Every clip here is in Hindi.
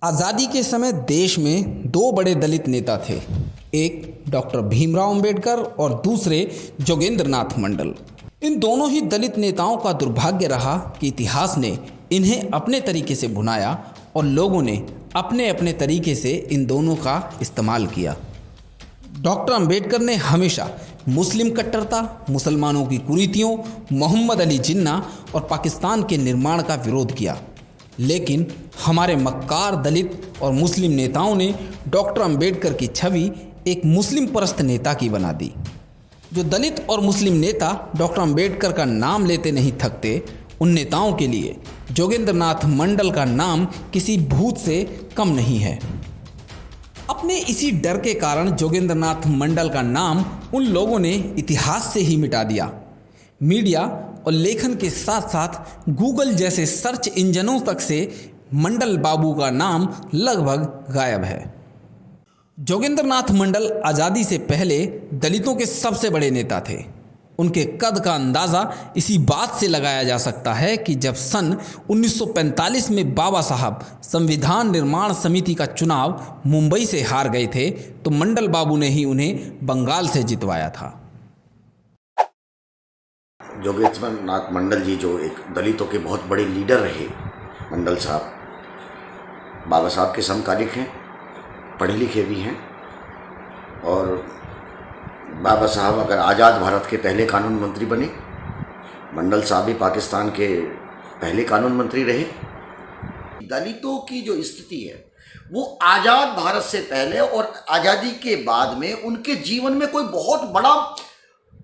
आज़ादी के समय देश में दो बड़े दलित नेता थे। एक डॉक्टर भीमराव अंबेडकर और दूसरे जोगेंद्र नाथ मंडल। इन दोनों ही दलित नेताओं का दुर्भाग्य रहा कि इतिहास ने इन्हें अपने तरीके से भुनाया और लोगों ने अपने अपने तरीके से इन दोनों का इस्तेमाल किया। डॉक्टर अंबेडकर ने हमेशा मुस्लिम कट्टरता, मुसलमानों की कुरीतियों, मोहम्मद अली जिन्ना और पाकिस्तान के निर्माण का विरोध किया। लेकिन हमारे मक्कार दलित और मुस्लिम नेताओं ने डॉक्टर अंबेडकर की छवि एक मुस्लिम परस्त नेता की बना दी। जो दलित और मुस्लिम नेता डॉक्टर अंबेडकर का नाम लेते नहीं थकते, उन नेताओं के लिए जोगेंद्र नाथ मंडल का नाम किसी भूत से कम नहीं है। अपने इसी डर के कारण जोगेंद्र नाथ मंडल का नाम उन लोगों ने इतिहास से ही मिटा दिया। मीडिया और लेखन के साथ साथ गूगल जैसे सर्च इंजनों तक से मंडल बाबू का नाम लगभग गायब है। जोगेंद्र नाथ मंडल आज़ादी से पहले दलितों के सबसे बड़े नेता थे। उनके कद का अंदाज़ा इसी बात से लगाया जा सकता है कि जब सन 1945 में बाबा साहब संविधान निर्माण समिति का चुनाव मुंबई से हार गए थे, तो मंडल बाबू ने ही उन्हें बंगाल से जितवाया था। जोगेंद्र नाथ मंडल जी जो एक दलितों के बहुत बड़े लीडर रहे, मंडल साहब बाबा साहब के समकालिक हैं, पढ़े लिखे भी हैं। और बाबा साहब अगर आज़ाद भारत के पहले कानून मंत्री बने, मंडल साहब भी पाकिस्तान के पहले कानून मंत्री रहे। दलितों की जो स्थिति है वो आज़ाद भारत से पहले और आज़ादी के बाद में उनके जीवन में कोई बहुत बड़ा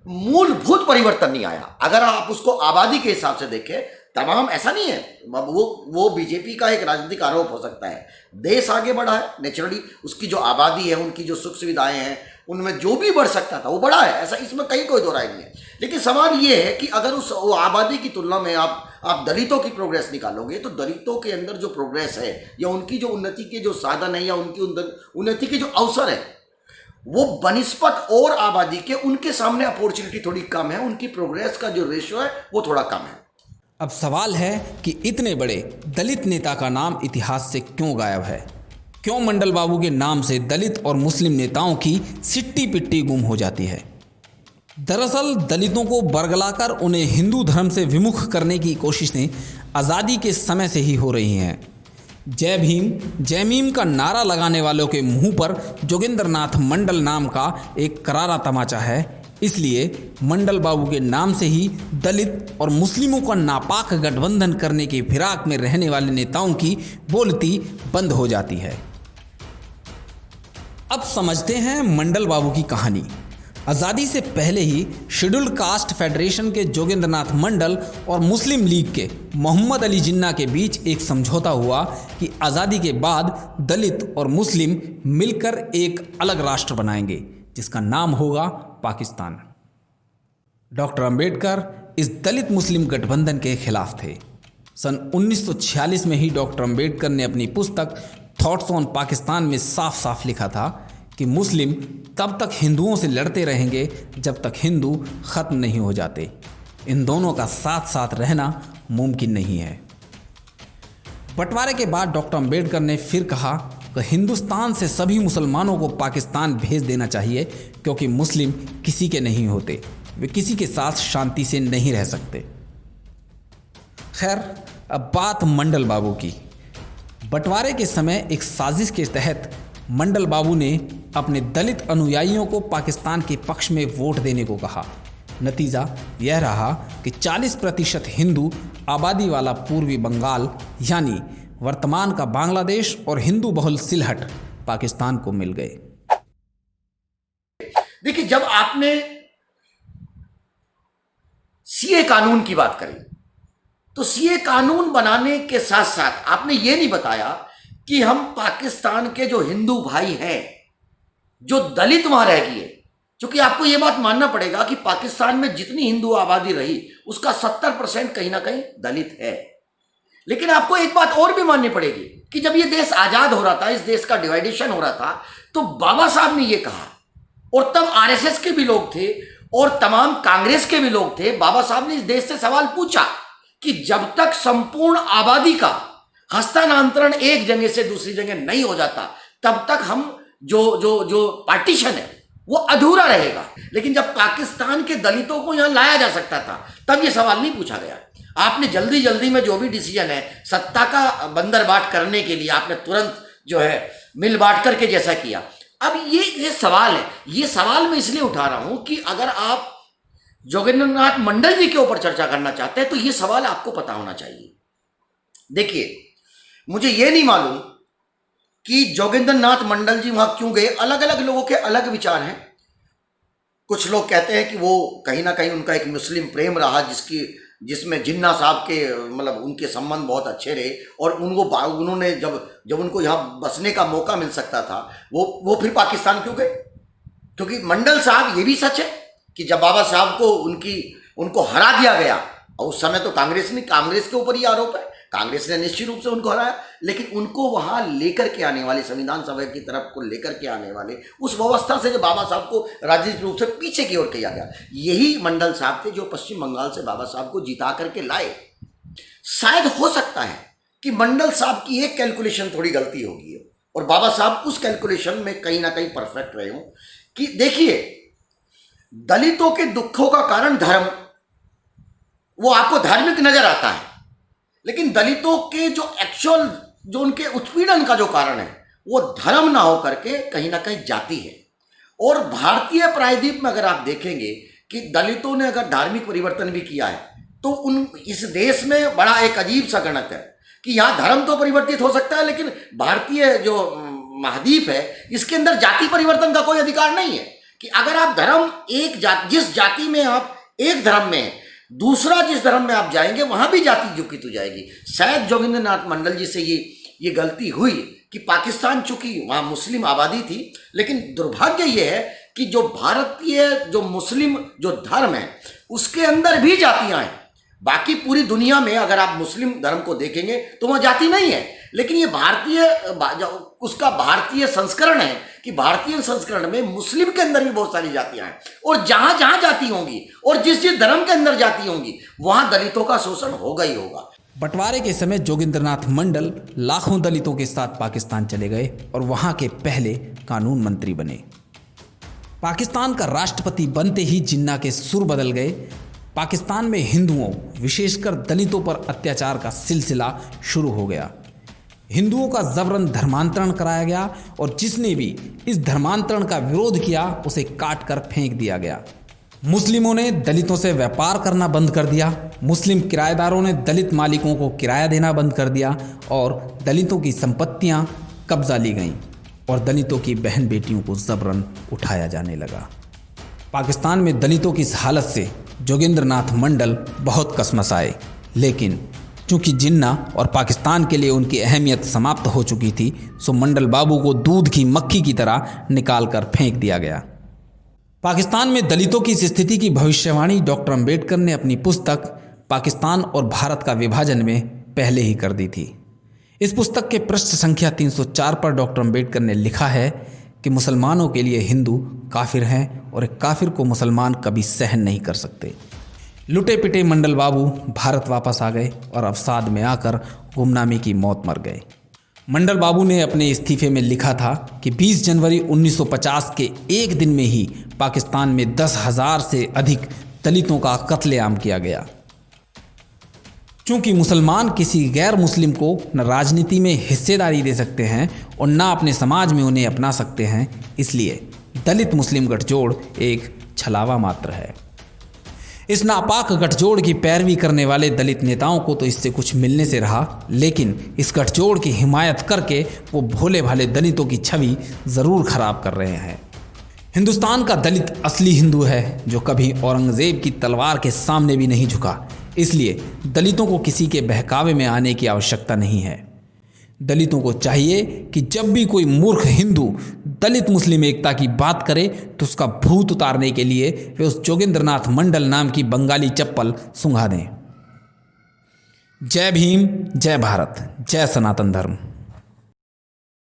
मूलभूत परिवर्तन नहीं आया। अगर आप उसको आबादी के हिसाब से देखें, तमाम ऐसा नहीं है, वो बीजेपी का एक राजनीतिक आरोप हो सकता है। देश आगे बढ़ा है नेचुरली, उसकी जो आबादी है, उनकी जो सुख सुविधाएं हैं, उनमें जो भी बढ़ सकता था वो बढ़ा है, ऐसा इसमें कहीं कोई दो राय नहीं है। लेकिन सवाल ये है कि अगर उस आबादी की तुलना में आप दलितों की प्रोग्रेस निकालोगे, तो दलितों के अंदर जो प्रोग्रेस है या उनकी जो उन्नति के जो साधन है या उनकी उन्नति के जो अवसर है, वो बनिस्पत और आबादी के उनके सामने अपॉर्चुनिटी थोड़ी कम है, उनकी प्रोग्रेस का जो रेशियो है वो थोड़ा कम है। अब सवाल है कि इतने बड़े दलित नेता का नाम इतिहास से क्यों गायब है? क्यों मंडल बाबू के नाम से दलित और मुस्लिम नेताओं की सिट्टी पिट्टी गुम हो जाती है? दरअसल दलितों को बरगलाकर उन्हें हिंदू धर्म से विमुख करने की कोशिशें आज़ादी के समय से ही हो रही हैं। जय भीम जय मीम का नारा लगाने वालों के मुंह पर जोगेंद्र नाथ मंडल नाम का एक करारा तमाचा है। इसलिए मंडल बाबू के नाम से ही दलित और मुस्लिमों का नापाक गठबंधन करने की फिराक में रहने वाले नेताओं की बोलती बंद हो जाती है। अब समझते हैं मंडल बाबू की कहानी। आज़ादी से पहले ही शेड्यूल्ड कास्ट फेडरेशन के जोगेंद्र नाथ मंडल और मुस्लिम लीग के मोहम्मद अली जिन्ना के बीच एक समझौता हुआ कि आज़ादी के बाद दलित और मुस्लिम मिलकर एक अलग राष्ट्र बनाएंगे, जिसका नाम होगा पाकिस्तान। डॉक्टर अंबेडकर इस दलित मुस्लिम गठबंधन के खिलाफ थे। सन 1946 में ही डॉक्टर अंबेडकर ने अपनी पुस्तक थॉट्स ऑन पाकिस्तान में साफ साफ लिखा था कि मुस्लिम तब तक हिंदुओं से लड़ते रहेंगे जब तक हिंदू ख़त्म नहीं हो जाते। इन दोनों का साथ साथ रहना मुमकिन नहीं है। बंटवारे के बाद डॉक्टर अंबेडकर ने फिर कहा कि हिंदुस्तान से सभी मुसलमानों को पाकिस्तान भेज देना चाहिए, क्योंकि मुस्लिम किसी के नहीं होते, वे किसी के साथ शांति से नहीं रह सकते। खैर, अब बात मंडल बाबू की। बंटवारे के समय एक साजिश के तहत मंडल बाबू ने अपने दलित अनुयायियों को पाकिस्तान के पक्ष में वोट देने को कहा। नतीजा यह रहा कि 40% हिंदू आबादी वाला पूर्वी बंगाल यानी वर्तमान का बांग्लादेश और हिंदू बहुल सिलहट पाकिस्तान को मिल गए। देखिए, जब आपने सीए कानून की बात करी, तो सीए कानून बनाने के साथ साथ आपने ये नहीं बताया कि हम पाकिस्तान के जो हिंदू भाई हैं, जो दलित वहां रह गए, क्योंकि आपको यह बात मानना पड़ेगा कि पाकिस्तान में जितनी हिंदू आबादी रही उसका 70% कहीं ना कहीं दलित है। लेकिन आपको एक बात और भी माननी पड़ेगी कि जब यह देश आजाद हो रहा था, इस देश का डिवाइडेशन हो रहा था, तो बाबा साहब ने यह कहा, और तब आरएसएस के भी लोग थे और तमाम कांग्रेस के भी लोग थे। बाबा साहब ने इस देश से सवाल पूछा कि जब तक संपूर्ण आबादी का हस्तांतरण एक जगह से दूसरी जगह नहीं हो जाता, तब तक हम जो पार्टीशन है वो अधूरा रहेगा। लेकिन जब पाकिस्तान के दलितों को यहां लाया जा सकता था, तब ये सवाल नहीं पूछा गया। आपने जल्दी जल्दी में जो भी डिसीजन है सत्ता का बंदरबाट करने के लिए आपने तुरंत जो है मिल बांट करके जैसा किया। अब ये सवाल है, ये सवाल मैं इसलिए उठा रहा हूं कि अगर आप जोगेंद्रनाथ मंडल जी के ऊपर चर्चा करना चाहते हैं तो ये सवाल आपको पता होना चाहिए। देखिए, मुझे ये नहीं मालूम कि जोगेंद्रनाथ मंडल जी वहां क्यों गए। अलग अलग लोगों के अलग विचार हैं। कुछ लोग कहते हैं कि वो कहीं ना कहीं उनका एक मुस्लिम प्रेम रहा, जिसमें जिन्ना साहब के मतलब उनके संबंध बहुत अच्छे रहे, और उन्होंने जब उनको यहाँ बसने का मौका मिल सकता था वो फिर पाकिस्तान क्यों गए। क्योंकि मंडल साहब, ये भी सच है कि जब बाबा साहब को उनको हरा दिया गया, और उस समय तो कांग्रेस के ऊपर ही आरोप है, कांग्रेस ने निश्चित रूप से उनको हराया, लेकिन उनको वहां लेकर के आने वाले, संविधान सभा की तरफ को लेकर के आने वाले उस व्यवस्था से जो बाबा साहब को राजनीतिक रूप से पीछे की ओर किया गया, यही मंडल साहब थे जो पश्चिम बंगाल से बाबा साहब को जिता करके लाए। शायद हो सकता है कि मंडल साहब की एक कैलकुलेशन थोड़ी गलती होगी और बाबा साहब उस कैलकुलेशन में कहीं ना कहीं परफेक्ट रहे हों। कि देखिए, दलितों के दुखों का कारण धर्म, वो आपको धार्मिक नजर आता है, लेकिन दलितों के जो एक्चुअल जो उनके उत्पीड़न का जो कारण है वो धर्म ना हो करके कहीं ना कहीं जाति है। और भारतीय प्रायद्वीप में अगर आप देखेंगे कि दलितों ने अगर धार्मिक परिवर्तन भी किया है तो इस देश में बड़ा एक अजीब सा गणित है कि यहाँ धर्म तो परिवर्तित हो सकता है, लेकिन भारतीय जो महाद्वीप है इसके अंदर जाति परिवर्तन का कोई अधिकार नहीं है। कि अगर आप धर्म जिस जाति में आप एक धर्म में है, दूसरा जिस धर्म में आप जाएंगे वहां भी जाति जुकित हो जाएगी। शायद जोगेंद्रनाथ मंडल जी से ये गलती हुई कि पाकिस्तान चूंकि वहां मुस्लिम आबादी थी, लेकिन दुर्भाग्य ये है कि जो भारतीय जो मुस्लिम जो धर्म है उसके अंदर भी जातियां हैं। बाकी पूरी दुनिया में अगर आप मुस्लिम धर्म को देखेंगे तो वह जाति नहीं है, लेकिन ये उसका भारतीय संस्करण है कि भारतीय संस्करण में मुस्लिम के अंदर भी बहुत सारी जातियां हैं, और जहां जहां जाति होंगी और जिस धर्म के अंदर जाति होंगी वहां दलितों का शोषण होगा ही होगा। बंटवारे के समय जोगेंद्रनाथ मंडल लाखों दलितों के साथ पाकिस्तान चले गए और वहां के पहले कानून मंत्री बने। पाकिस्तान का राष्ट्रपति बनते ही जिन्ना के सुर बदल गए। पाकिस्तान में हिंदुओं, विशेषकर दलितों पर अत्याचार का सिलसिला शुरू हो गया। हिंदुओं का जबरन धर्मांतरण कराया गया और जिसने भी इस धर्मांतरण का विरोध किया उसे काट कर फेंक दिया गया। मुस्लिमों ने दलितों से व्यापार करना बंद कर दिया। मुस्लिम किराएदारों ने दलित मालिकों को किराया देना बंद कर दिया और दलितों की संपत्तियां कब्जा ली गईं और दलितों की बहन बेटियों को जबरन उठाया जाने लगा। पाकिस्तान में दलितों की इस हालत से जोगेंद्रनाथ मंडल बहुत कसमसाए, लेकिन चूंकि जिन्ना और पाकिस्तान के लिए उनकी अहमियत समाप्त हो चुकी थी, सो मंडल बाबू को दूध की मक्खी की तरह निकाल कर फेंक दिया गया। पाकिस्तान में दलितों की इस स्थिति की भविष्यवाणी डॉक्टर अंबेडकर ने अपनी पुस्तक पाकिस्तान और भारत का विभाजन में पहले ही कर दी थी। इस पुस्तक के पृष्ठ संख्या 304 पर डॉक्टर अंबेडकर ने लिखा है कि मुसलमानों के लिए हिंदू काफिर हैं और एक काफिर को मुसलमान कभी सहन नहीं कर सकते। लुटे पिटे मंडल बाबू भारत वापस आ गए और अवसाद में आकर गुमनामी की मौत मर गए। मंडल बाबू ने अपने इस्तीफे में लिखा था कि 20 जनवरी 1950 के एक दिन में ही पाकिस्तान में 10,000 से अधिक दलितों का कत्लेआम किया गया। चूंकि मुसलमान किसी गैर मुस्लिम को न राजनीति में हिस्सेदारी दे सकते हैं और न अपने समाज में उन्हें अपना सकते हैं, इसलिए दलित मुस्लिम गठजोड़ एक छलावा मात्र है। इस नापाक गठजोड़ की पैरवी करने वाले दलित नेताओं को तो इससे कुछ मिलने से रहा, लेकिन इस गठजोड़ की हिमायत करके वो भोले भाले दलितों की छवि ज़रूर खराब कर रहे हैं। हिंदुस्तान का दलित असली हिंदू है जो कभी औरंगजेब की तलवार के सामने भी नहीं झुका, इसलिए दलितों को किसी के बहकावे में आने की आवश्यकता नहीं है। दलितों को चाहिए कि जब भी कोई मूर्ख हिंदू दलित मुस्लिम एकता की बात करे तो उसका भूत उतारने के लिए वे उस जोगेंद्रनाथ मंडल नाम की बंगाली चप्पल सुंघा दें। जय भीम, जय भारत, जय सनातन धर्म।